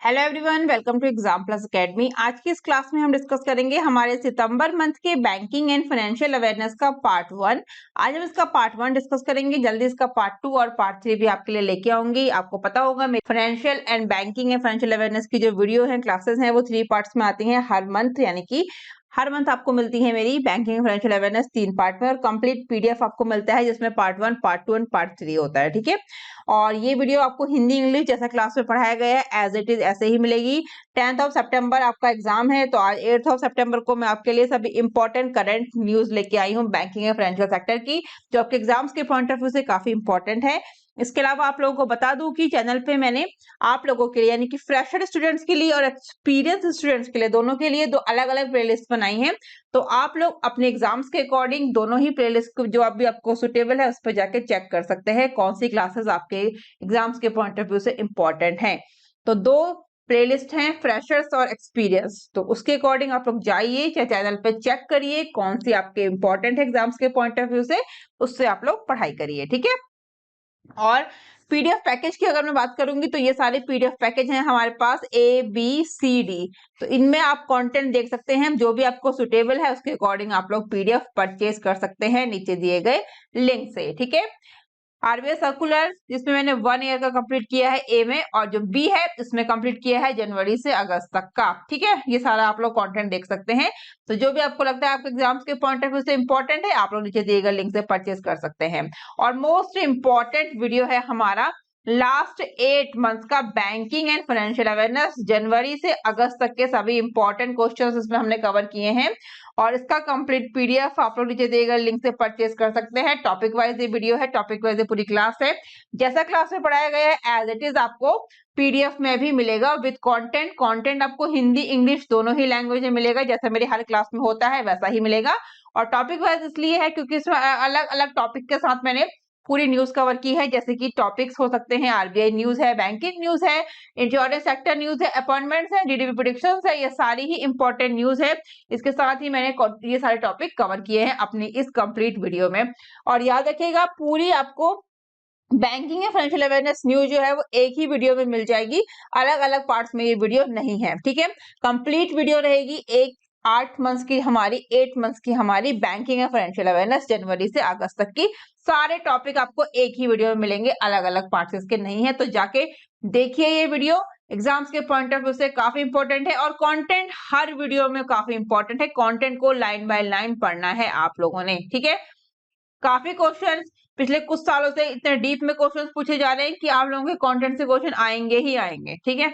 Hello everyone, welcome to exam plus academy. आज की इस क्लास में हम डिस्कस करेंगे हमारे सितंबर मंथ के बैंकिंग एंड फाइनेंशियल अवेयरनेस का पार्ट 1। आज हम इसका पार्ट 1 डिस्कस करेंगे, जल्दी इसका पार्ट 2 और पार्ट 3 भी आपके लिए लेके आऊंगी। आपको पता होगा मेरी financial and banking and financial awareness की जो वीडियो है, क्लासेस हैं, वो 3 पार्ट्स में आती हैं हर मंथ, यानी कि हर मंथ आपको मिलती है मेरी बैंकिंग फाइनेंशियल अवेयरनेस 3 पार्ट में, और कंप्लीट पीडीएफ आपको मिलता है जिसमें पार्ट 1, पार्ट 2 एंड पार्ट 3 होता है। ठीक है, और ये वीडियो आपको हिंदी इंग्लिश जैसा क्लास में पढ़ाया गया है एज इट इज ऐसे ही मिलेगी। 10th ऑफ सितंबर आपका एग्जाम है, तो आज 8th ऑफ सितंबर को मैं आपके लिए सभी इंपॉर्टेंट करंट न्यूज लेके आई हूँ बैंकिंग एंड फाइनेंशियल सेक्टर की, जो आपके एग्जाम्स के पॉइंट ऑफ व्यू से काफी इंपॉर्टेंट है। इसके अलावा आप लोगों को बता दूं कि चैनल पे मैंने आप लोगों के लिए, यानी कि फ्रेशर स्टूडेंट्स के लिए और एक्सपीरियंस स्टूडेंट्स के लिए, दोनों के लिए 2 अलग अलग प्लेलिस्ट बनाई हैं। तो आप लोग अपने एग्जाम्स के अकॉर्डिंग दोनों ही प्लेलिस्ट जो अभी आपको सुटेबल है उस पर जाके चेक कर सकते हैं कौन सी क्लासेस आपके एग्जाम्स के पॉइंट ऑफ व्यू से इंपॉर्टेंट हैं। तो 2 प्लेलिस्ट हैं, फ्रेशर्स और एक्सपीरियंस, तो उसके अकॉर्डिंग आप लोग जाइए, चाहे चैनल पे चेक करिए कौन सी आपके इंपॉर्टेंट एग्जाम्स के पॉइंट ऑफ व्यू से, उससे आप लोग पढ़ाई करिए। ठीक है, और पीडीएफ पैकेज की अगर मैं बात करूंगी तो ये सारे पीडीएफ पैकेज हैं हमारे पास ABCD। तो इनमें आप कंटेंट देख सकते हैं, जो भी आपको सुटेबल है उसके अकॉर्डिंग आप लोग पीडीएफ परचेज कर सकते हैं नीचे दिए गए लिंक से। ठीक है, आरबीआई सर्कुलर जिसमें मैंने 1 ईयर का कंप्लीट किया है ए में, और जो बी है इसमें कंप्लीट किया है जनवरी से अगस्त तक का। ठीक है, ये सारा आप लोग कंटेंट देख सकते हैं। तो जो भी आपको लगता है आपके एग्जाम्स के पॉइंट ऑफ व्यू से इंपॉर्टेंट है, आप लोग नीचे दिए गए लिंक से परचेज कर सकते हैं। और मोस्ट इंपॉर्टेंट वीडियो है हमारा लास्ट 8 मंथ का बैंकिंग एंड फाइनेंशियल अवेयरनेस, जनवरी से अगस्त तक के सभी इंपॉर्टेंट क्वेश्चंस इसमें हमने कवर किए हैं, और इसका कंप्लीट पीडीएफ आप लोग नीचे दिए गए लिंक से परचेज कर सकते हैं। टॉपिक वाइज ये वीडियो है, टॉपिक वाइज ये पूरी क्लास है, जैसा क्लास में पढ़ाया गया है एज इट इज आपको पीडीएफ में भी मिलेगा विद कंटेंट। कंटेंट आपको हिंदी इंग्लिश दोनों ही लैंग्वेज में मिलेगा, जैसा मेरी हर क्लास में होता है वैसा ही मिलेगा। और टॉपिक वाइज इसलिए है क्योंकि इसमें अलग अलग टॉपिक के साथ मैंने पूरी न्यूज कवर की है, जैसे कि टॉपिक्स हो सकते हैं आरबीआई न्यूज है, बैंकिंग न्यूज है, इंश्योरेंस सेक्टर न्यूज है, अपॉइंटमेंट्स है, जीडीपी प्रेडिक्शंस है, ये सारी ही इंपॉर्टेंट न्यूज है। इसके साथ ही मैंने ये सारे टॉपिक कवर किए हैं अपनी इस कंप्लीट वीडियो में। और याद रखिएगा, पूरी आपको बैंकिंग या फाइनेंशियल अवेयरनेस न्यूज जो है वो एक ही वीडियो में मिल जाएगी, अलग अलग पार्ट्स में ये वीडियो नहीं है। ठीक है, कंप्लीट वीडियो रहेगी 8 मंथ्स की हमारी, 8 मंथ्स की हमारी बैंकिंग या फाइनेंशियल अवेयरनेस जनवरी से अगस्त तक की। सारे टॉपिक आपको एक ही वीडियो में मिलेंगे, अलग अलग पार्ट्स इसके नहीं है। तो जाके देखिए ये वीडियो, एग्जाम्स के पॉइंट ऑफ व्यू से काफी इंपॉर्टेंट है, और कंटेंट हर वीडियो में काफी इंपॉर्टेंट है। कंटेंट को लाइन बाय लाइन पढ़ना है आप लोगों ने। ठीक है, काफी क्वेश्चन पिछले कुछ सालों से इतने डीप में क्वेश्चन पूछे जा रहे हैं कि आप लोगों के कंटेंट से क्वेश्चन आएंगे ही आएंगे। ठीक है,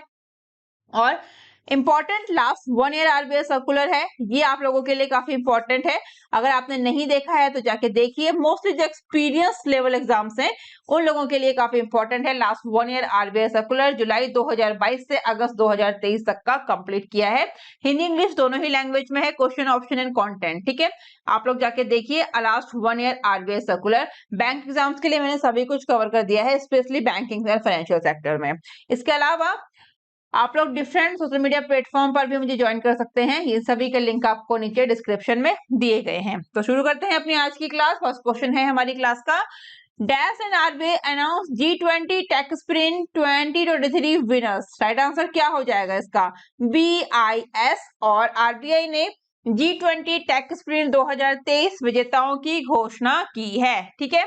और important last 1 year RBI circular है, ये आप लोगों के लिए काफी इंपॉर्टेंट है। अगर आपने नहीं देखा है तो जाके देखिए। मोस्टली जो एक्सपीरियंस लेवल एग्जाम्स हैं उन लोगों के लिए काफी इंपॉर्टेंट है। लास्ट 1 ईयर आरबीआई सर्कुलर जुलाई 2022 से अगस्त 2023 तक का कंप्लीट किया है। हिंदी इंग्लिश दोनों ही लैंग्वेज में है, क्वेश्चन ऑप्शन एंड कंटेंट। ठीक है, आप लोग जाके देखिए last 1 year RBI circular. Bank exams के लिए मैंने सभी कुछ कवर कर दिया है, specially banking and financial sector में। इसके अलावा आप लोग डिफरेंट सोशल मीडिया प्लेटफॉर्म पर भी मुझे ज्वाइन कर सकते हैं, ये सभी के लिंक आपको नीचे डिस्क्रिप्शन में दिए गए हैं। तो शुरू करते हैं अपनी आज की क्लास। फर्स्ट क्वेश्चन है हमारी क्लास का, dash and RBI announce G20 tech sprint 2023 winners. Right answer क्या हो जाएगा इसका? BIS। और आरबीआई ने G20 टेक स्प्रिंट 2023 विजेताओं की घोषणा की है। ठीक है,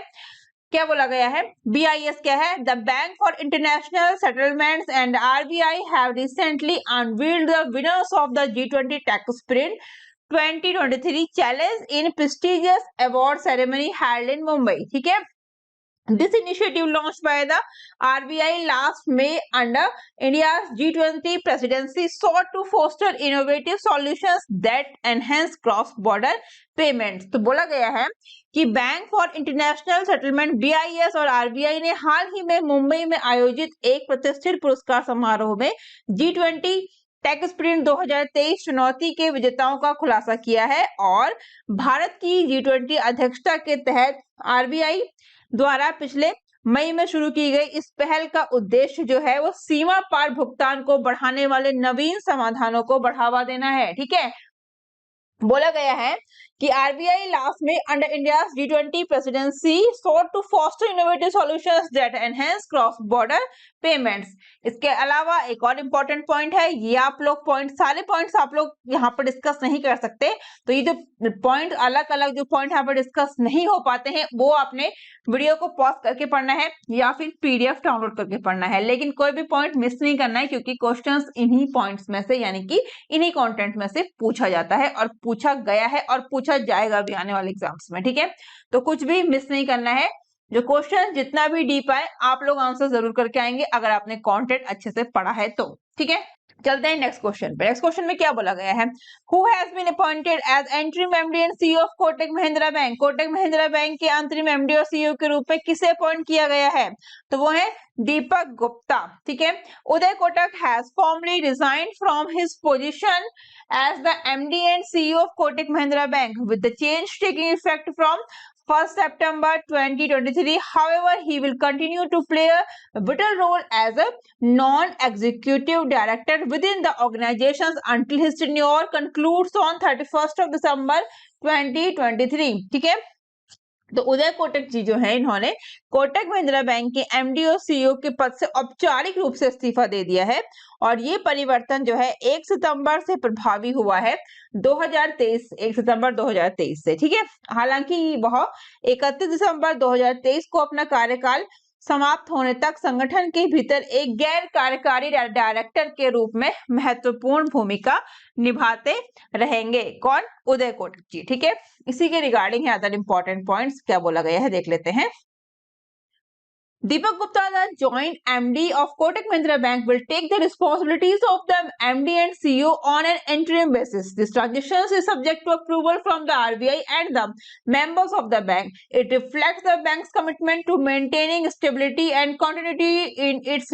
क्या बोला गया है? BIS क्या है? The bank for international settlements and RBI have recently unveiled the winners of the G20 tech sprint 2023 challenge in prestigious award ceremony held in Mumbai. ठीक है, this initiative launched by the RBI last May under India's G20 presidency sought to foster innovative solutions that enhance cross-border payments। तो बोला गया है कि bank for international settlement BIS और RBI ने हाल ही में मुंबई में आयोजित एक प्रतिष्ठित पुरस्कार समारोह में G20 टेक स्प्रिंट 2023 चुनौती के विजेताओं का खुलासा किया है, और भारत की G20 अध्यक्षता के तहत RBI द्वारा पिछले मई में शुरू की गई इस पहल का उद्देश्य जो है वो सीमा पार भुगतान को बढ़ाने वाले नवीन समाधानों को बढ़ावा देना है। ठीक है, बोला गया है कि आरबीआई लास्ट में under India's G20 presidency sought to foster innovative solutions that enhance cross border payments. इसके अलावा एक और इम्पोर्टेंट पॉइंट है, ये आप लोग पॉइंट सारे पॉइंट्स आप लोग यहाँ पर डिस्कस नहीं कर सकते, तो ये जो पॉइंट अलग अलग जो पॉइंट यहाँ पर डिस्कस नहीं हो पाते हैं वो आपने वीडियो को पॉज करके पढ़ना है या फिर पीडीएफ डाउनलोड करके पढ़ना है, लेकिन कोई भी पॉइंट मिस नहीं करना है क्योंकि क्वेश्चंस इन्हीं पॉइंट्स में से यानी कि इन्हीं कंटेंट में से पूछा जाता है और पूछा गया है और पूछा जाएगा भी आने वाले एग्जाम्स में। ठीक है, तो कुछ भी मिस नहीं करना है, जो क्वेश्चन जितना भी डीप आए आप लोग आंसर जरूर करके आएंगे अगर आपने कंटेंट अच्छे से पढ़ा है तो। ठीक है, चलते हैं नेक्स्ट क्वेश्चन पे। नेक्स्ट क्वेश्चन में क्या बोला गया है, who has been appointed as interim MD and CEO of Kotak Mahindra bank. Kotak Mahindra bank के अंतरिम एमडी और सीईओ के रूप में किसे अपॉइंट किया गया है, तो वो है दीपक गुप्ता। ठीक है, Uday Kotak has formally resigned from his position as the MD and CEO of Kotak Mahindra Bank with the change taking effect from 1st September 2023. However, he will continue to play a vital role as a non-executive director within the organizations until his tenure concludes on 31st of December 2023. ठीक है, तो उदय कोटक जी जो है इन्होंने Kotak Mahindra bank के MD और CEO के पद से औपचारिक रूप से इस्तीफा दे दिया है और ये परिवर्तन जो है 1 सितंबर से प्रभावी हुआ है 2023, 1 सितंबर 2023 से। ठीक है, हालांकि वह 31 दिसंबर 2023 को अपना कार्यकाल समाप्त होने तक संगठन के भीतर एक गैर कार्यकारी डायरेक्टर के रूप में महत्वपूर्ण भूमिका निभाते रहेंगे। कौन, उदय कोटक जी। ठीक है, इसी के रिगार्डिंग है अदर इंपॉर्टेंट पॉइंट्स क्या बोला गया है देख लेते हैं। Deepak Gupta, the joint MD of Kotak Mahindra Bank, will take the responsibilities of the MD and CEO on an interim basis. This transition is subject to approval from the RBI and the members of the bank. It reflects the bank's commitment to maintaining stability and continuity in its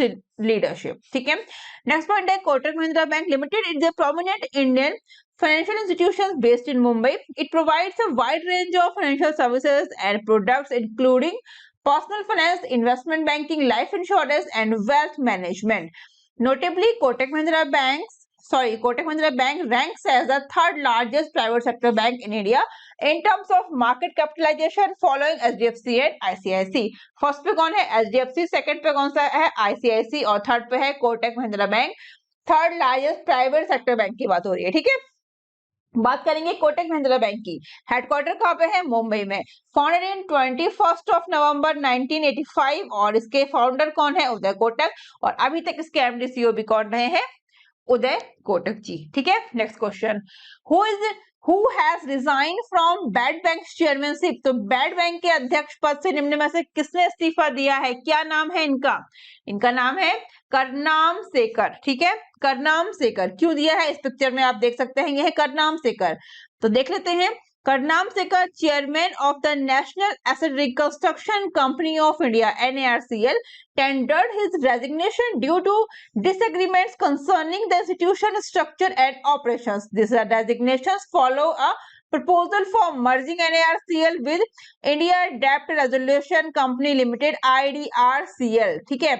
leadership. ठीक है, next point है Kotak Mahindra Bank Limited is a prominent Indian financial institution based in Mumbai. It provides a wide range of financial services and products including personal finance, investment banking, life insurance, and wealth management. Notably, Kotak Mahindra Bank ranks as the third largest private sector bank in India in terms of market capitalization, following HDFC and ICICI. First पे कौन है, HDFC, second पे कौन सा है, ICICI, और third पे है Kotak Mahindra bank. Third largest private sector bank की बात हो रही है। ठीक है, बात करेंगे कोटक महिंद्रा बैंक की। हेडक्वार्टर कहाँ पे है, मुंबई में। फाउंडेड इन 21 नवंबर 1985 और इसके फाउंडर कौन है, उदय कोटक, और अभी तक इसके एमडी सीईओ भी कौन रहे हैं, उदय कोटक जी। ठीक है, next question, who has resign from bad bank chairmanship. तो बैड बैंक के अध्यक्ष पद से निम्न में से किसने इस्तीफा दिया है, क्या नाम है इनका, इनका नाम है करनाम सेकर। ठीक है, करनाम सेकर क्यों दिया है, इस पिक्चर में आप देख सकते हैं, यह है करनाम सेकर। तो देख लेते हैं, करनाम सेकर chairman of the national asset reconstruction company of India NARCL tendered his resignation due to disagreements concerning the institution structure and operations. These resignations follow a proposal for merging NARCL with India Debt Resolution Company Limited IDRCL. ठीक है,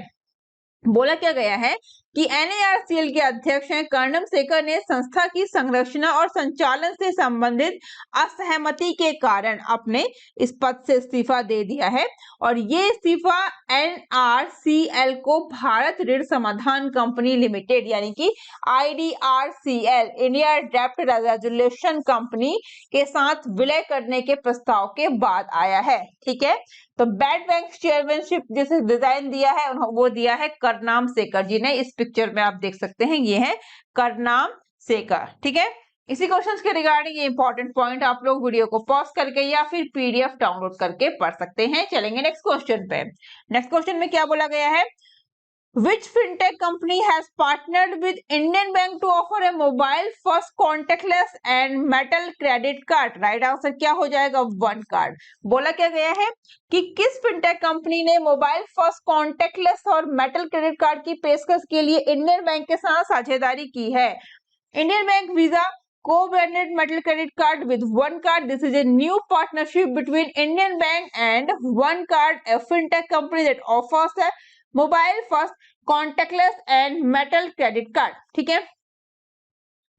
बोला क्या गया है कि NARCL के अध्यक्ष हैं कर्णम सेकर ने संस्था की संरचना और संचालन से संबंधित असहमति के कारण अपने इस पद से इस्तीफा दे दिया है और ये इस्तीफा NARCL को भारत ऋण समाधान कंपनी लिमिटेड यानी कि IDRCL इंडिया डेप्ट रेजोल्यूशन कंपनी के साथ विलय करने के प्रस्ताव के बाद आया है। ठीक है, तो बैड बैंक चेयरमैनशिप जिसे डिजाइन दिया है वो दिया है करनाम सेकर जी ने। इस पिक्चर में आप देख सकते हैं, ये है करनाम सेकर। ठीक है, इसी क्वेश्चन के रिगार्डिंग ये इंपॉर्टेंट पॉइंट आप लोग वीडियो को पॉज करके या फिर पीडीएफ डाउनलोड करके पढ़ सकते हैं। चलेंगे नेक्स्ट क्वेश्चन पे। नेक्स्ट क्वेश्चन में क्या बोला गया है, Which fintech company has partnered with Indian Bank to offer a mobile first contactless and metal credit card? Right answer क्या हो जाएगा, वन कार्ड। बोला क्या गया है कि किस फिनटेक कंपनी ने मोबाइल फर्स्ट कॉन्टेक्टलेस और मेटल क्रेडिट कार्ड की पेशकश के लिए इंडियन बैंक के साथ साझेदारी की है। Indian bank visa co-branded metal credit card with one card. This is a new partnership between Indian Bank and One Card, a fintech company that offers a mobile first contactless and metal credit card. ठीक है,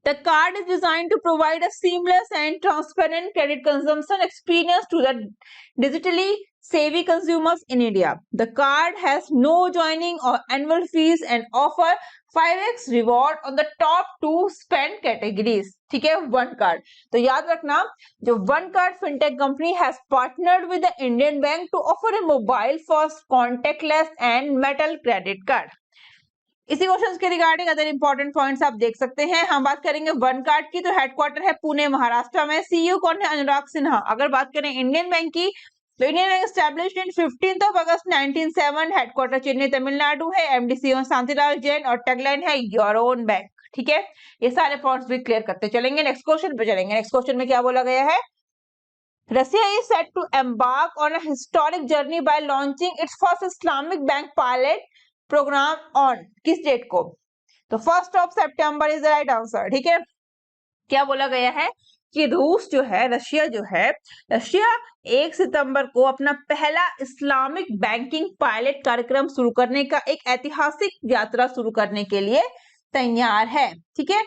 The card is designed to provide a seamless and transparent credit consumption experience to the digitally savvy consumers in India. The card has no joining or annual fees and offer 5x reward on the top 2 spend categories. ठीक है, one card. तो याद रखना, जो one card fintech company has partnered with the Indian Bank to offer a mobile first contactless and metal credit card. इसी question के regarding other important points आप देख सकते हैं. हम बात करेंगे वन कार्ड की, तो हेडक्वार्टर है पुणे महाराष्ट्र में. सीईओ कौन है? अनुराग सिन्हा. अगर बात करें इंडियन बैंक की, तो Indian Bank established in 15 August 1907. Headquarter Chennai Tamil Nadu है. एमडी सीईओ शांतिलाल जैन और टैगलाइन है योर ओन बैंक. ठीक है, ये सारे पॉइंट्स भी क्लियर करते चलेंगे. नेक्स्ट क्वेश्चन पे चलेंगे. नेक्स्ट क्वेश्चन में क्या बोला गया है? Russia is set to embark on a historic journey by launching its first Islamic bank pilot program on किस डेट को? तो 1 सितंबर इज द राइट आंसर. ठीक है, क्या बोला गया है कि रूस जो है, रशिया जो है, रशिया 1 सितंबर को अपना पहला इस्लामिक बैंकिंग पायलट कार्यक्रम शुरू करने का एक ऐतिहासिक यात्रा शुरू करने के लिए तैयार है. ठीक है,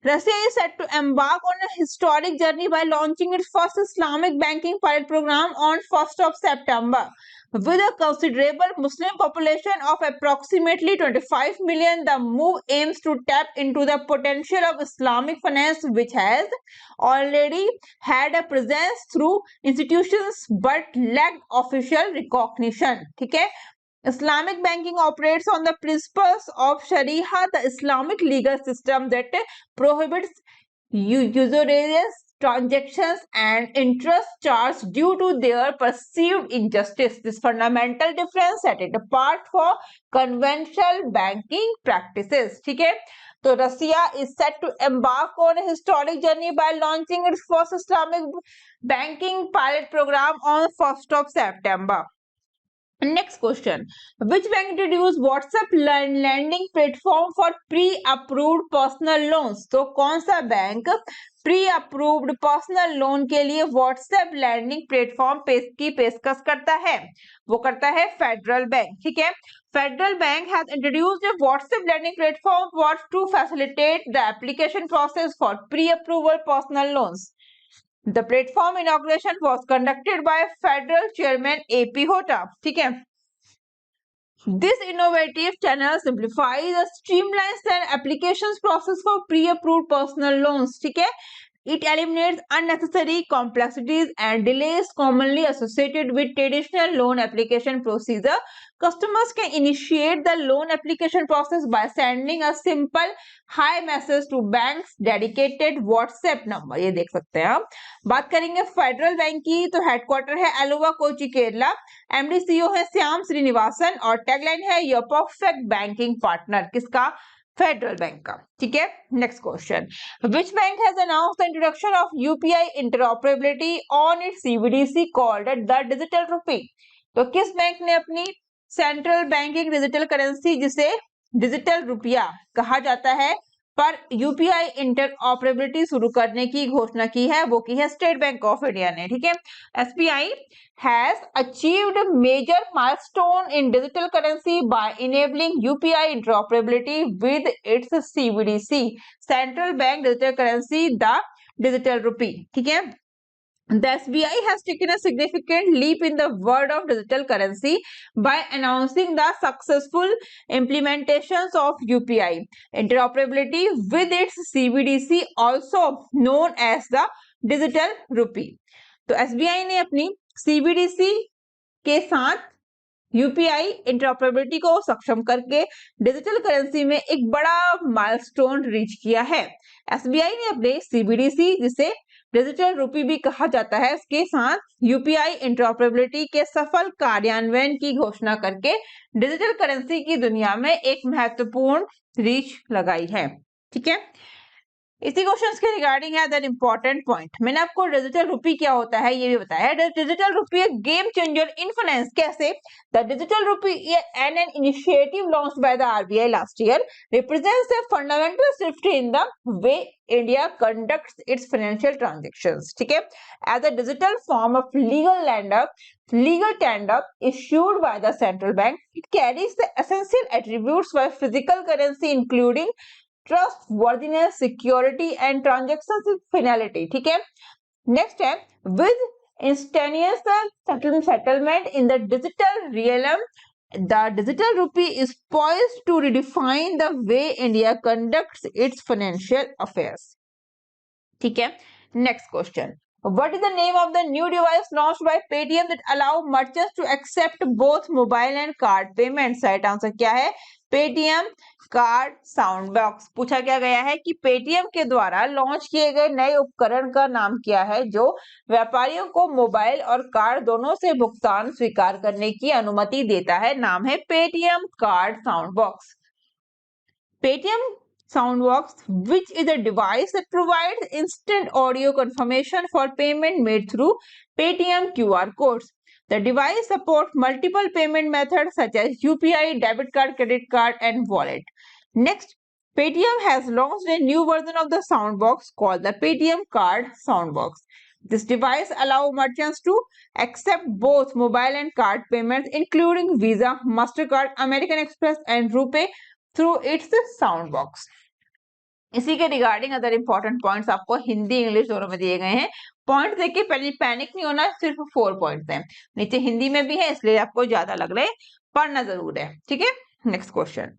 Russia is set to embark on a historic journey by launching its first Islamic banking pilot program on 1st of September. With a considerable Muslim population of approximately 25 million, the move aims to tap into the potential of Islamic finance, which has already had a presence through institutions but lacked official recognition. ठीक है, Islamic banking operates on the principles of Sharia, the Islamic legal system that prohibits usurious transactions and interest charge due to their perceived injustice. This fundamental difference set it apart for conventional banking practices. ठीक है, तो Russia is set to embark on a historic journey by launching its first Islamic banking pilot program on 1st of September. Next question. Which bank introduced WhatsApp lending platform for pre-approved personal loans? तो कौन सा bank pre-approved personal loan के लिए WhatsApp landing platform की पेशकश करता है? वो करता है फेडरल बैंक. ठीक है, federal bank has introduced a WhatsApp lending platform for to facilitate the application process for pre-approval personal loans. The platform inauguration was conducted by Federal Chairman AP Hota. ठीक है, this innovative channel simplifies and streamlines the applications process for pre-approved personal loans. ठीक है, it eliminates unnecessary complexities and delays commonly associated with traditional loan application procedure. Customers can initiate the loan application process by sending a simple hi message to bank's dedicated WhatsApp number. ये देख सकते हैं आप. बात करेंगे federal bank की, तो headquarter है एलोवा कोची केरला. एमडी सीईओ है श्याम श्रीनिवासन और टैगलाइन है योर परफेक्ट बैंकिंग पार्टनर. किसका? फेडरल बैंक का. ठीक है, next question. Which bank has announced the introduction of UPI interoperability on it's CBDC called the digital रुपी? तो किस बैंक ने अपनी सेंट्रल बैंकिंग डिजिटल करेंसी, जिसे डिजिटल रुपया कहा जाता है, पर यूपीआई इंटरऑपरेबिलिटी शुरू करने की घोषणा की है? वो की है स्टेट बैंक ऑफ इंडिया ने. ठीक है, SBI has achieved a major milestone in digital currency by enabling UPI interoperability with its CBDC, Central Bank Digital Currency, the Digital Rupee. ठीक है, the SBI has taken a significant leap in the world of digital currency by announcing the successful implementations of UPI interoperability with its CBDC, also known as the Digital Rupee. तो SBI ने अपनी CBDC के साथ UPI interoperability को सक्षम करके digital currency में एक बड़ा माइलस्टोन रीच किया है. एसबीआई ने अपने सीबीडीसी, जिसे डिजिटल रुपी भी कहा जाता है, उसके साथ यूपीआई इंटरऑपरेबिलिटी के सफल कार्यान्वयन की घोषणा करके डिजिटल करेंसी की दुनिया में एक महत्वपूर्ण रीच लगाई है. ठीक है, इसी क्वेश्चन के रिगार्डिंग है दैट इंपॉर्टेंट पॉइंट. मैंने आपको डिजिटल रुपी क्या होता है ये भी बताया. डिजिटल रुपी एक गेम चेंजर इन फाइनेंस. कैसे? The digital rupee an initiative launched by the RBI last year represents a fundamental shift in the way India conducts its financial transactions. ठीक है, as a digital form of legal tender issued by the central bank, it carries the essential attributes by physical currency, including trustworthiness, security and transaction finality. ठीक है, next है with instantaneous settlement in the digital realm, the digital rupee is poised to redefine the way India conducts its financial affairs. ठीक है, next question. What is the name of the new device launched by Paytm that allow merchants to accept both mobile and card payments? Right answer क्या है? Paytm card sound box. पूछा क्या गया है कि Paytm के द्वारा लॉन्च किए गए नए उपकरण का नाम क्या है जो व्यापारियों को मोबाइल और कार्ड दोनों से भुगतान स्वीकार करने की अनुमति देता है? नाम है Paytm card sound box. Paytm Soundbox, which is a device that provides instant audio confirmation for payment made through Paytm QR codes. The device supports multiple payment methods such as UPI, debit card, credit card, and wallet. Next, Paytm has launched a new version of the Soundbox called the Paytm Card Soundbox. This device allows merchants to accept both mobile and card payments, including Visa, MasterCard, American Express, and RuPay through its sound box. इसी के regarding other important points आपको Hindi English दोनों में दिए गए हैं। Point देखिए, पहले पैनिक नहीं होना, सिर्फ 4 पॉइंट्स हैं, नीचे हिंदी में भी है इसलिए आपको ज्यादा लग रहे, पढ़ना जरूर है। ठीक है, next question.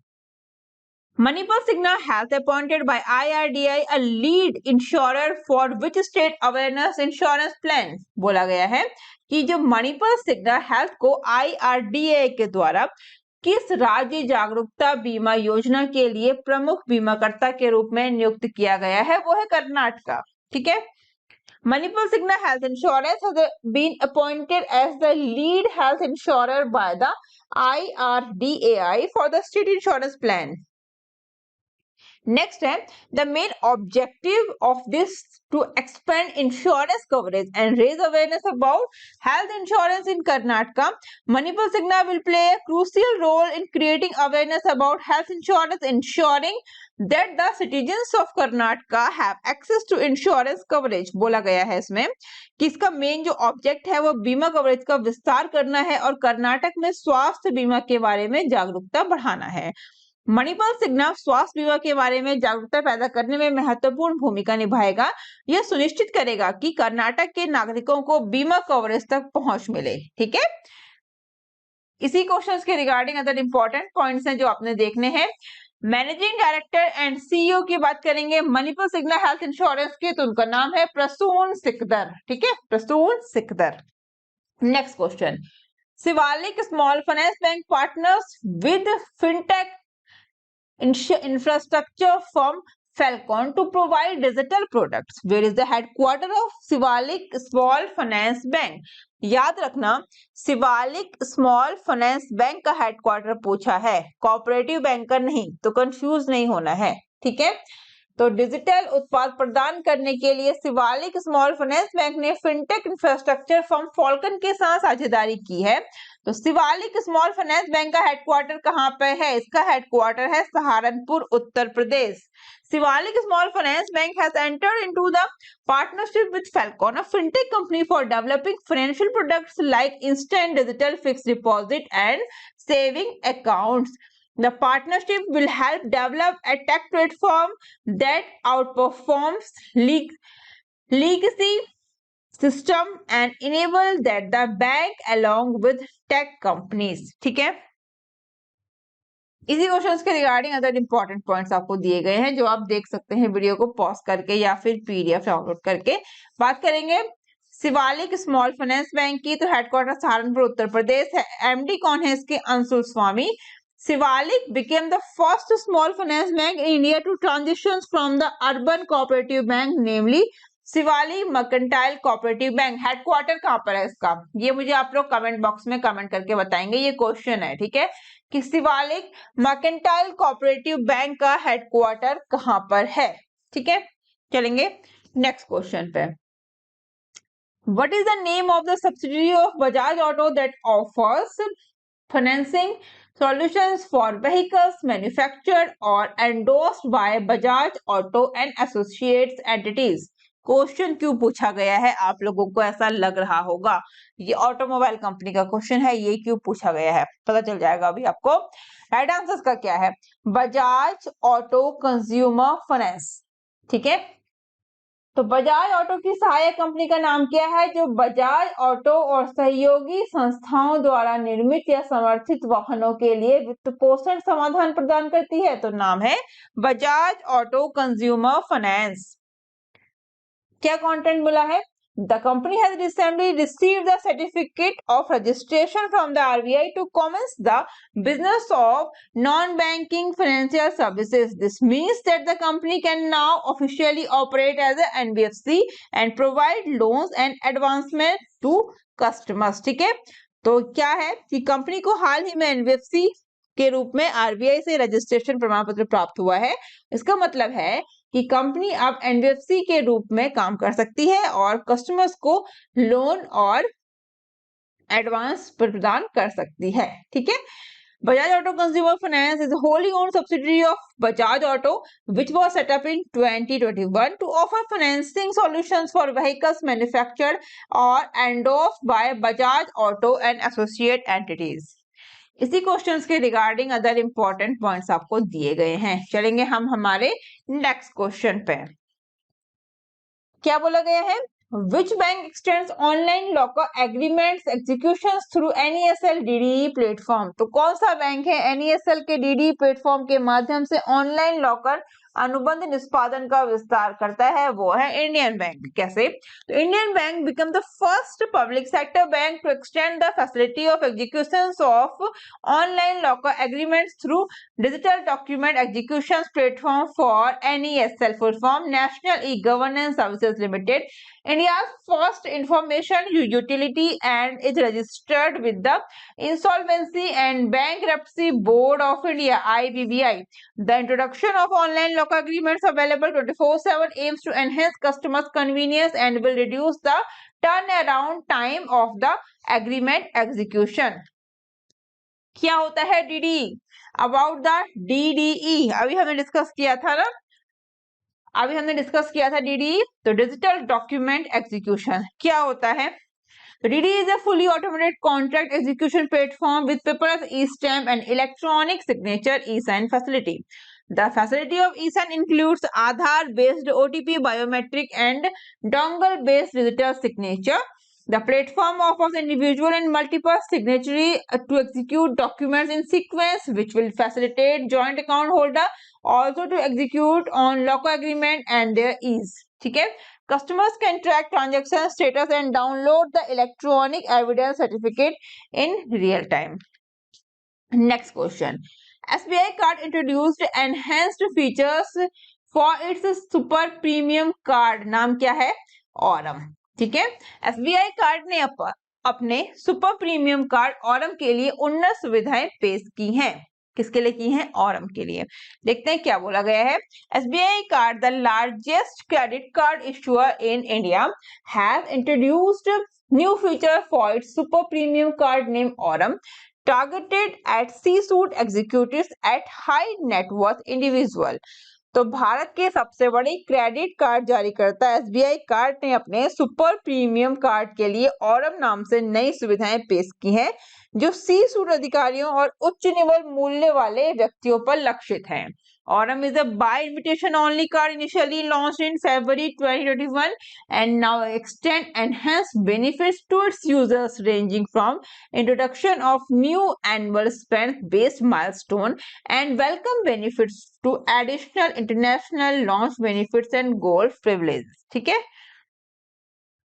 Manipal Singna has appointed by IRDAI a lead insurer for which state awareness insurance plan? बोला गया है कि जो मणिपाल सिग्ना हेल्थ को IRDAI के द्वारा किस राज्य जागरूकता बीमा योजना के लिए प्रमुख बीमाकर्ता के रूप में नियुक्त किया गया है? वो है कर्नाटका। ठीक है, Manipal Singna Health Insurance has been appointed as the lead health insurer by the IRDAI for the state insurance plan. Next है the main objective of this to expand insurance coverage and raise awareness about health insurance in Karnataka. Manipal Singna will play a crucial role in creating awareness about health insurance, ensuring that the citizens of Karnataka have access to insurance coverage. बोला गया है इसमें कि इसका main जो object है वो बीमा कवरेज का विस्तार करना है और कर्नाटक में स्वास्थ्य बीमा के बारे में जागरूकता बढ़ाना है। मणिपाल सिग्ना स्वास्थ्य बीमा के बारे में जागरूकता पैदा करने में महत्वपूर्ण भूमिका निभाएगा। यह सुनिश्चित करेगा कि कर्नाटक के नागरिकों को बीमा कवरेज तक पहुंच मिले। ठीक है, इसी क्वेश्चंस के रिगार्डिंग अदर इंपॉर्टेंट पॉइंट्स हैं जो आपने देखने हैं। मैनेजिंग डायरेक्टर एंड सीईओ की बात करेंगे मणिपाल सिग्ना हेल्थ इंश्योरेंस के, तो उनका नाम है प्रसून सिकदर। ठीक है, Prasoon Sikdar. Next question. Shivalik small finance bank partners with fintech infrastructure firm Falcon to provide digital products. Where is the headquarter of Shivalik Small Finance Bank? याद रखना, शिवालिक स्मॉल फाइनेंस बैंक का हेडक्वार्टर पूछा है, कोऑपरेटिव बैंक का नहीं, तो कंफ्यूज नहीं होना है। ठीक है, तो डिजिटल उत्पाद प्रदान करने के लिए शिवालिक स्मॉल फाइनेंस बैंक ने फिनटेक इंफ्रास्ट्रक्चर फर्म फॉल्कन के साथ साझेदारी की है। तो शिवालिक स्मॉल फाइनेंस बैंक का हेडक्वार्टर कहाँ पे है? इसका हेडक्वार्टर है Saharanpur, Uttar Pradesh. Shivalik small finance Bank has entered into the partnership with Falcon, a fintech company for developing financial products like instant digital fixed deposit and saving accounts. The partnership will help develop a tech platform that outperforms legacy system and enable that the bank along with tech companies. ठीक है, इसी questions के regarding other important points आपको दिए गए हैं जो आप देख सकते हैं वीडियो को पॉज करके या फिर पीडीएफ डाउनलोड करके। बात करेंगे शिवालिक स्मॉल फाइनेंस बैंक की, तो हेडक्वार्टर सहारनपुर उत्तर प्रदेश है। एमडी कौन है इसके? अंशुल स्वामी। Shivalik became the first small finance bank in India to transition from the urban cooperative bank, namely Shivalik Mercantile Cooperative Bank. Headquarter कहाँ पर है इसका? ये मुझे आप लोग कमेंट बॉक्स में कमेंट करके बताएंगे, ये क्वेश्चन है। ठीक है, कि शिवालिक मर्केंटाइल कोऑपरेटिव बैंक का हेडक्वार्टर कहाँ पर है? ठीक है, चलेंगे नेक्स्ट क्वेश्चन पे। What is the name of the subsidiary of Bajaj Auto that offers financing solutions for vehicles manufactured or endorsed by Bajaj Auto and Associates entities? Question क्यों पूछा गया है? आप लोगों को ऐसा लग रहा होगा ये ऑटोमोबाइल कंपनी का क्वेश्चन है, ये क्यों पूछा गया है पता चल जाएगा अभी आपको। राइट आंसर का क्या है? Bajaj auto consumer finance. ठीक है, तो बजाज ऑटो की सहायक कंपनी का नाम क्या है? जो बजाज ऑटो और सहयोगी संस्थाओं द्वारा निर्मित या समर्थित वाहनों के लिए वित्त पोषण समाधान प्रदान करती है, तो नाम है बजाज ऑटो कंज्यूमर फाइनेंस। क्या कंटेंट मिला है? The company has recently received the certificate of registration from the RBI to commence the business of non-banking financial services. This means that the company can now officially operate as an NBFC and provide loans and advancement to customers. ठीक है, तो क्या है कि company को हाल ही में NBFC के रूप में आरबीआई से रजिस्ट्रेशन प्रमाण पत्र प्राप्त हुआ है। इसका मतलब है कि कंपनी अब एनबीएफसी के रूप में काम कर सकती है और कस्टमर्स को लोन और एडवांस प्रदान कर सकती है। ठीक है, Bajaj Auto Consumer Finance is a wholly owned subsidiary of Bajaj Auto, which was set up in 2021 to offer financing solutions for vehicles manufactured or endorsed by Bajaj Auto and associate entities. इसी questions के regarding other important points आपको दिए गए हैं। चलेंगे हम हमारे next question पे। क्या बोला गया है? Which bank extends online locker agreements executions through NESL DDE platform? तो कौन सा बैंक है NESL के DDE प्लेटफॉर्म के माध्यम से ऑनलाइन लॉकर अनुबंध निष्पादन का विस्तार करता है? वो है इंडियन बैंक। कैसे? तो Indian bank become the first public sector bank to extend the facility of executions of online locker agreements through digital document execution platform for NESL, full form national e governance services limited, India's first information utility, and is registered with the Insolvency and Bankruptcy Board of India (IBBI). The introduction of online locker agreements available 24/7 aims to enhance customers' convenience and will reduce the turnaround time of the agreement execution. क्या होता है DDE? About the DDE अभी हमने discuss किया था ना, DDE, तो digital document execution क्या होता है? तो DDE is a fully automated contract execution platform with paperless e-stamp and electronic signature e-sign facility. The facility of e-sign includes Aadhaar-based OTP, biometric, and dongle-based digital signature. The platform offers individual and multiple signatory to execute documents in sequence, which will facilitate joint account holder also to execute on locker agreement and their ease. ठीक है, customers can track transaction status and download the electronic evidence certificate in real time. Next question. SBI card introduced enhanced features for its super premium card. नाम क्या है? Aurum. ठीक है, SBI card ने अपने super premium card Aurum के लिए उन्नत सुविधाएं पेश की हैं। किसके लिए की हैं? ऑरम के लिए। देखते हैं क्या बोला गया है। SBI card, the largest credit card issuer in India, has introduced new feature for its super premium card name Aurum, targeted at C-suite executives at high net worth individual. तो भारत के सबसे बड़ी क्रेडिट कार्ड जारी करता SBI card ने अपने super premium card के लिए ऑरम नाम से नई सुविधाएं पेश की हैं, जो C-suite अधिकारियों और उच्च निवल मूल्य वाले व्यक्तियों पर लक्षित हैं। Aurum is a by invitation only card initially launched in February 2021 and now extend enhanced benefits to its users, ranging from introduction of new annual spend based milestone and welcome benefits to additional international launch benefits and gold privileges. ठीक है,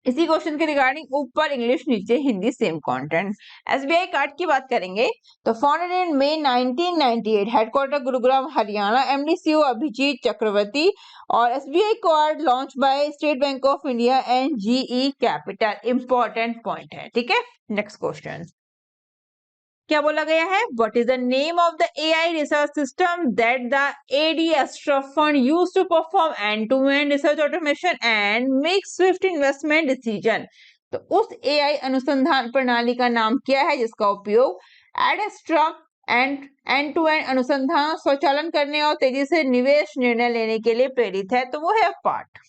इसी question के regarding ऊपर English नीचे Hindi same content. SBI Card की बात करेंगे तो founded in May 1998, headquarter Gurugram Haryana, MD CEO Abhijit Chakraborty, और SBI Card launch by State Bank of India and GE Capital. Important point है। ठीक है, नेक्स्ट क्वेश्चन क्या बोला गया है? What is the name of the AI research system that the AD Astra Fund used to perform end-to-end research automation and make swift investment decision? तो उस AI अनुसंधान प्रणाली का नाम क्या है जिसका उपयोग एड एस्ट्रा एंड टू एंड अनुसंधान स्वचालन करने और तेजी से निवेश निर्णय लेने के लिए प्रेरित है? तो वो है part.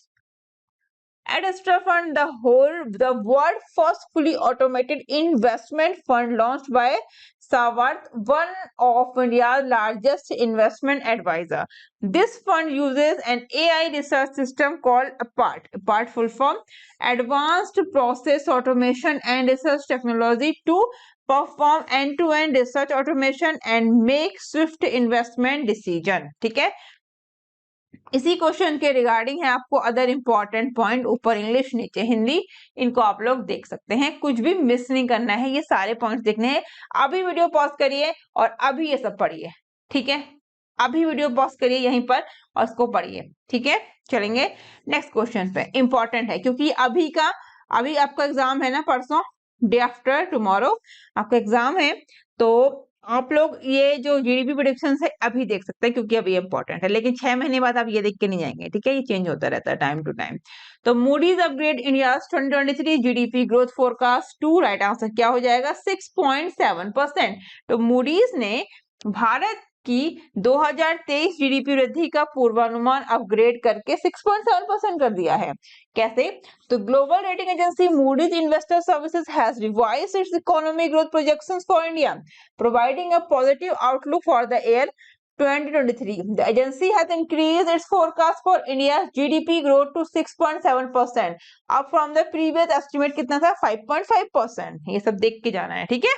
Ad Astra Fund, the world first fully automated investment fund launched by Savarth, one of India's largest investment advisor. This fund uses an AI research system called APART. APART full form, Advanced Process Automation and Research Technology, to perform end-to-end research automation and make swift investment decision. ठीक है, इसी question के regarding है आपको other important point, ऊपर English नीचे हिंदी, इनको आप लोग देख सकते हैं, कुछ भी मिस नहीं करना है, ये सारे पॉइंट्स देखने हैं। अभी वीडियो पॉज करिए और अभी ये सब पढ़िए, ठीक है, अभी वीडियो पॉज करिए यहीं पर और इसको पढ़िए, ठीक है। चलेंगे नेक्स्ट क्वेश्चन पे, इंपॉर्टेंट है क्योंकि अभी आपका एग्जाम है ना, परसों, डे आफ्टर टुमारो आपका एग्जाम है, तो आप लोग ये जो जीडीपी प्रेडिक्शन है अभी देख सकते हैं क्योंकि अभी इंपॉर्टेंट है, लेकिन 6 महीने बाद आप ये देख के नहीं जाएंगे, ठीक है, ये चेंज होता रहता है टाइम टू टाइम। तो Moody's upgrade India 2023 GDP growth forecast to, right answer क्या हो जाएगा 6.7%। तो मूडीज ने भारत की 2023 जीडीपी वृद्धि का पूर्वानुमान अपग्रेड करके 6.7% कर दिया है। कैसे? तो global rating agency Moody's investor services has revised it's economic growth projections for India, providing a positive outlook for the year 2023. The agency has increased its forecast for India's GDP growth to 6.7%, up from the previous estimate कितना था 5.5%। ये सब देख के जाना है, ठीक है।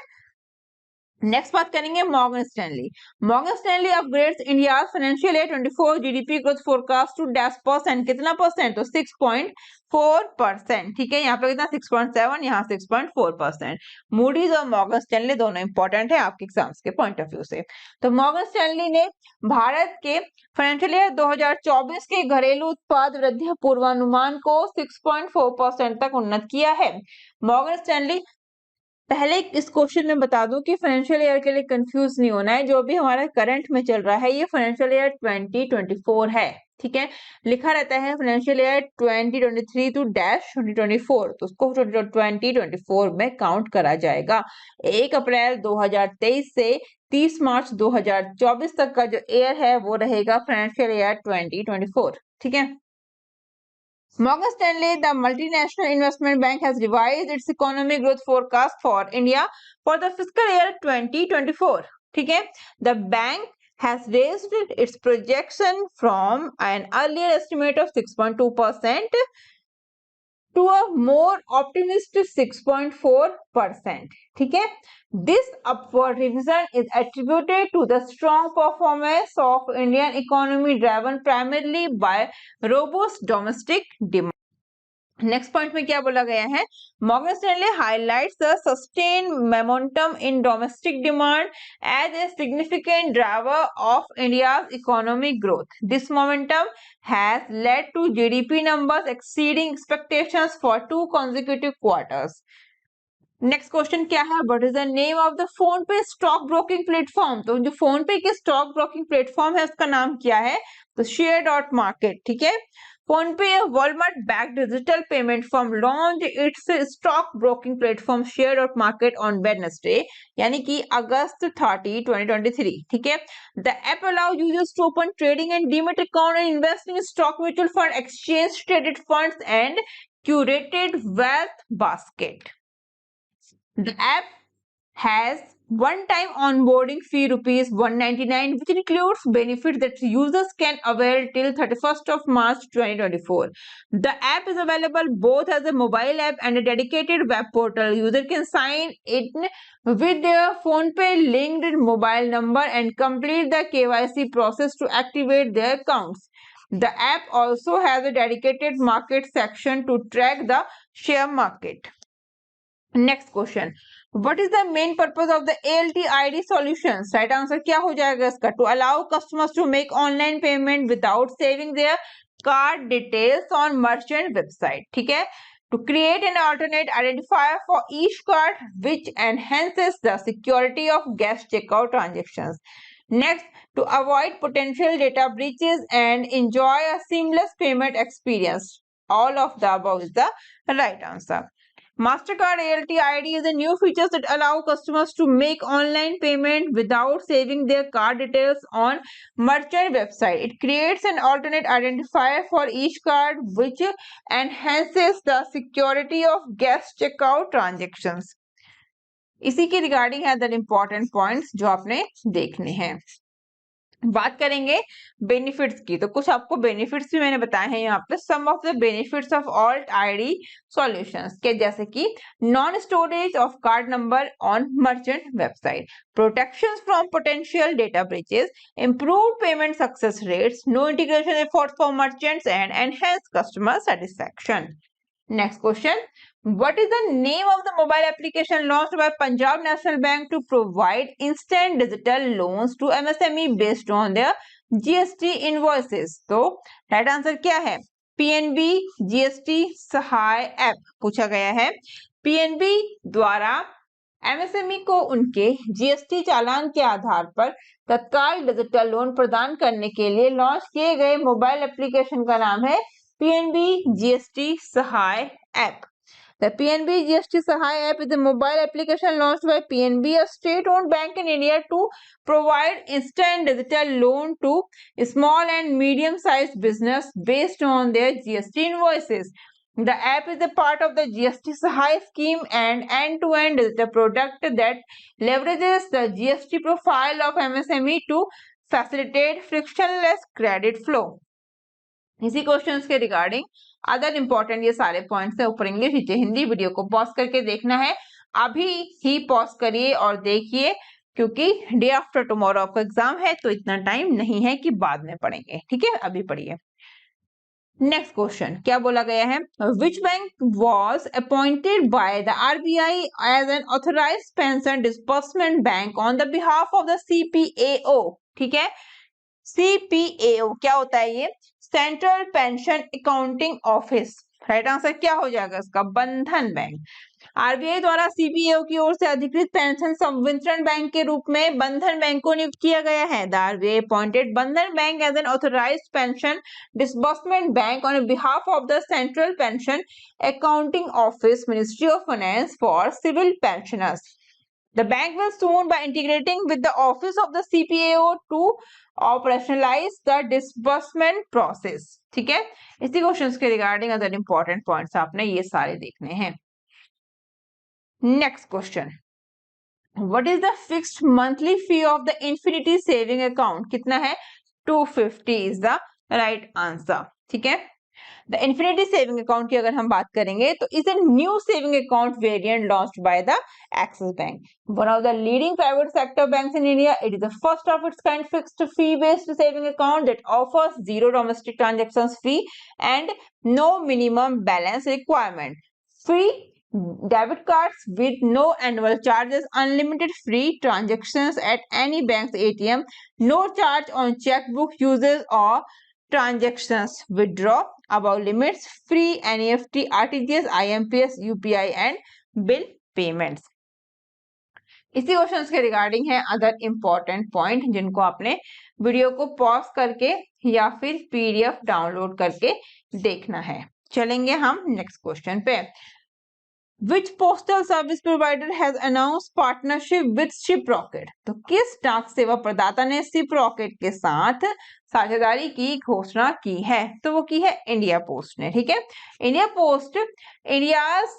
नेक्स्ट बात करेंगे Morgan Stanley. Morgan Stanley upgrades India financial year 24 GDP growth forecast to dash percent, कितना परसेंट? तो 6.4%, ठीक है, यहाँ पे कितना 6.7, यहाँ 6.4%। मूडीज और मॉर्गन स्टैनली दोनों इंपॉर्टेंट है आपके एग्जाम्स के पॉइंट ऑफ व्यू से। तो मॉर्गन स्टैनली ने भारत के फाइनेंशियल ईयर 2024 के घरेलू उत्पाद वृद्धि पूर्वानुमान को 6.4% तक उन्नत किया है। मॉर्गन स्टैनली, पहले इस क्वेश्चन में बता दूं कि फाइनेंशियल ईयर के लिए कंफ्यूज नहीं होना है, जो भी हमारा करंट में चल रहा है ये फाइनेंशियल ईयर 2024 है, ठीक है, लिखा रहता है फाइनेंशियल ईयर 2023 टू डैश 2024, तो उसको 2024 में काउंट करा जाएगा। 1 अप्रैल 2023 से 30 मार्च 2024 तक का जो ईयर है वो रहेगा फाइनेंशियल ईयर 2024, ठीक है। Morgan Stanley, the multinational investment bank, has revised its economic growth forecast for India for the fiscal year 2024. ठीक है, the bank has raised its projection from an earlier estimate of 6.2% to a more optimistic 6.4%. ठीक है, this upward revision is attributed to the strong performance of Indian economy driven primarily by robust domestic demand. Next point में क्या बोला गया है? Morgan Stanley highlights the sustain momentum in domestic demand as a significant driver of India's economic growth. This momentum has led to GDP numbers exceeding expectations for 2 consecutive quarters. Next question क्या है? What is the name of the PhonePe stock broking platform? तो जो phone पे के stock broking platform है उसका नाम क्या है? तो Share.Market, ठीक है। PhonePe, a Walmart-backed digital payment firm, launched its stock broking platform Share.Market on Wednesday, यानी कि अगस्त 30, 2023, ठीक है। The app allows users to open trading and demat account and invest in stock, mutual fund, exchange traded funds, and curated wealth basket. The app has one-time onboarding fee ₹199, which includes benefits that users can avail till 31st of March 2024. The app is available both as a mobile app and a dedicated web portal. User can sign in with their PhonePe linked mobile number and complete the KYC process to activate their accounts. The app also has a dedicated market section to track the share market. Next question. What is the main purpose of the ALTID solutions? Right answer क्या हो जाएगा इसका? To allow customers to make online payment without saving their card details on merchant website. ठीक है? To create an alternate identifier for each card, which enhances the security of guest checkout transactions. Next, to avoid potential data breaches and enjoy a seamless payment experience. All of the above is the right answer. Mastercard ALTID is a new feature that allow customers to make online payment without saving their card details on merchant website. It creates an alternate identifier for each card, which enhances the security of guest checkout transactions. इसी के regarding है other important points जो आपने देखने हैं। बात करेंगे benefits की, तो कुछ आपको बेनिफिट्स भी मैंने बताए हैं यहाँ पे। Some of the benefits of alt ID solutions के, जैसे कि non storage of card number on merchant website, protections from potential data breaches, improved payment success rates, no integration efforts for merchants, and enhanced customer satisfaction. Next question. What is the name of the mobile application launched by Punjab National Bank to provide instant digital loans to MSME based on their GST invoices? तो right answer क्या है? PNB GST सहाय app पूछा गया है। PNB द्वारा MSME को उनके GST चालान के आधार पर तत्काल डिजिटल लोन प्रदान करने के लिए लॉन्च किए गए मोबाइल एप्लीकेशन का नाम है PNB GST Sahay app. The PNB GST Sahay app is a mobile application launched by PNB, a state-owned bank in India, to provide instant digital loan to small and medium-sized business based on their GST invoices. The app is a part of the GST Sahay scheme, an end-to-end digital product that leverages the GST profile of MSME to facilitate frictionless credit flow. इसी questions के regarding other important ये सारे points है, ऊपर English नीचे Hindi. Video को pause करके देखना है, अभी ही पॉज करिए और देखिए, क्योंकि डे आफ्टर टुमारो आपका एग्जाम है, तो इतना टाइम नहीं है कि बाद में पढ़ेंगे, ठीक है? अभी पढ़िए। नेक्स्ट क्वेश्चन क्या बोला गया है? Which bank was appointed by the RBI as an authorised pension disbursement bank on the behalf of the CPAO? ठीक है, CPAO क्या होता है? ये central pension accounting office. Right answer क्या हो जाएगा इसका? बंधन बैंक। RBI द्वारा CPAO की ओर से अधिकृत पेंशन संवितरण बैंक के रूप में बंधन बैंक को नियुक्त किया गया है। The RBI appointed Bandhan bank as an authorised pension disbursement bank on behalf of the central pension accounting office, ministry of finance, for civil pensioners. The bank will soon by integrating with the office of the CPAO to operationalize the disbursement process. ठीक है, इसी questions के regarding other important points आपने ये सारे देखने हैं। Next question, what is the fixed monthly fee of the infinity saving account? कितना है? 250 इज द राइट आंसर। ठीक है, द इन्फिनिटी सेविंग अकाउंट की अगर हम बात करेंगे तो is a new saving account variant launched by the Axis bank, one of the leading private sector banks in India. It is the first of its kind fixed fee based saving account that offers zero domestic transactions fee and no minimum balance requirement, free debit cards with no annual charges, unlimited free transactions at any bank's ATM, no charge on checkbook uses or transactions, withdraw above limits, free NEFT, RTGS, IMPS, UPI and bill payments. इसी questions के regarding है other important point, जिनको आपने video को pause करके या फिर PDF download करके देखना है। चलेंगे हम नेक्स्ट क्वेश्चन पे। Which postal service provider has announced partnership with Shiprocket? तो किस डाक सेवा प्रदाता ने Shiprocket के साथ साझेदारी की घोषणा की है? तो वो की है इंडिया पोस्ट ने। ठीक है, India post, India's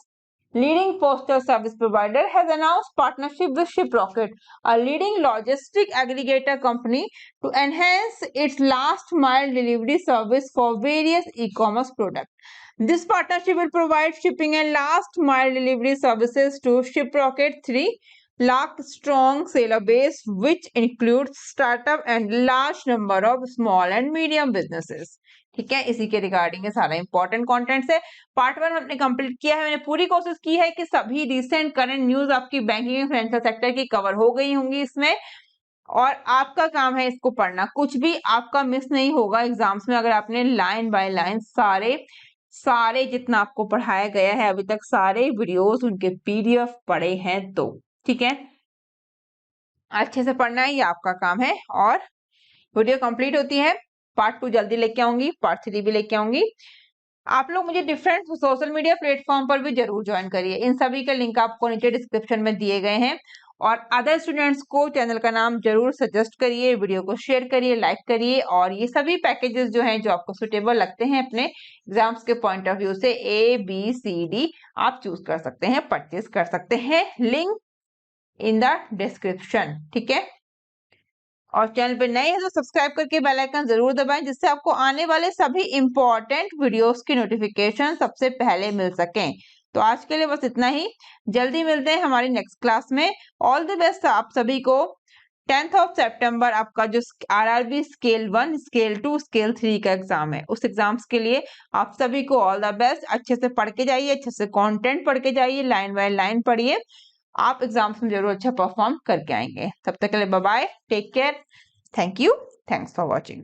leading postal service provider, has announced partnership with Shiprocket, a leading logistic aggregator company, to enhance its last mile delivery service for various e-commerce products. This partnership will provide shipping and last mile delivery services to Shiprocket 3 lakh strong seller base, which includes startup and large number of small and medium businesses. ठीक है, इसी के regarding सारा important contents है। Part 1 हमने complete किया है। मैंने पूरी कोशिश की है कि सभी रिसेंट करंट न्यूज आपकी बैंकिंग एंड फाइनेंशियल सेक्टर की कवर हो गई होंगी इसमें, और आपका काम है इसको पढ़ना। कुछ भी आपका मिस नहीं होगा एग्जाम्स में अगर आपने लाइन बाय लाइन सारे जितना आपको पढ़ाया गया है अभी तक, सारे वीडियोस उनके PDF पढ़े हैं तो। ठीक है, अच्छे से पढ़ना है, ये आपका काम है। और वीडियो कंप्लीट होती है, पार्ट 2 जल्दी लेके आऊंगी, पार्ट 3 भी लेके आऊंगी। आप लोग मुझे डिफरेंट सोशल मीडिया प्लेटफॉर्म पर भी जरूर ज्वाइन करिए, इन सभी के लिंक आपको नीचे डिस्क्रिप्शन में दिए गए हैं। और अदर स्टूडेंट्स को चैनल का नाम जरूर सजेस्ट करिए, वीडियो को शेयर करिए, लाइक करिए, और ये सभी पैकेजेस जो हैं जो आपको सुटेबल लगते हैं अपने एग्जाम्स के पॉइंट ऑफ व्यू से, ABCD आप चूज कर सकते हैं, परचेज कर सकते हैं। Link in the description. ठीक है, और चैनल पे नए हैं तो सब्सक्राइब करके बेल आइकन जरूर दबाएं, जिससे आपको आने वाले सभी इंपॉर्टेंट वीडियोस की नोटिफिकेशन सबसे पहले मिल सकें। तो आज के लिए बस इतना ही, जल्दी मिलते हैं हमारी नेक्स्ट क्लास में। ऑल द बेस्ट आप सभी को। 10th ऑफ सितंबर आपका जो आरआरबी स्केल 1, स्केल 2, स्केल 3 का एग्जाम है, उस एग्जाम्स के लिए आप सभी को ऑल द बेस्ट। अच्छे से पढ़ के जाइए, अच्छे से कंटेंट पढ़ के जाइए, लाइन बाय लाइन पढ़िए, आप एग्जाम्स में जरूर अच्छा परफॉर्म करके आएंगे। तब तक के लिए bye bye, take care, thank you, thanks for watching.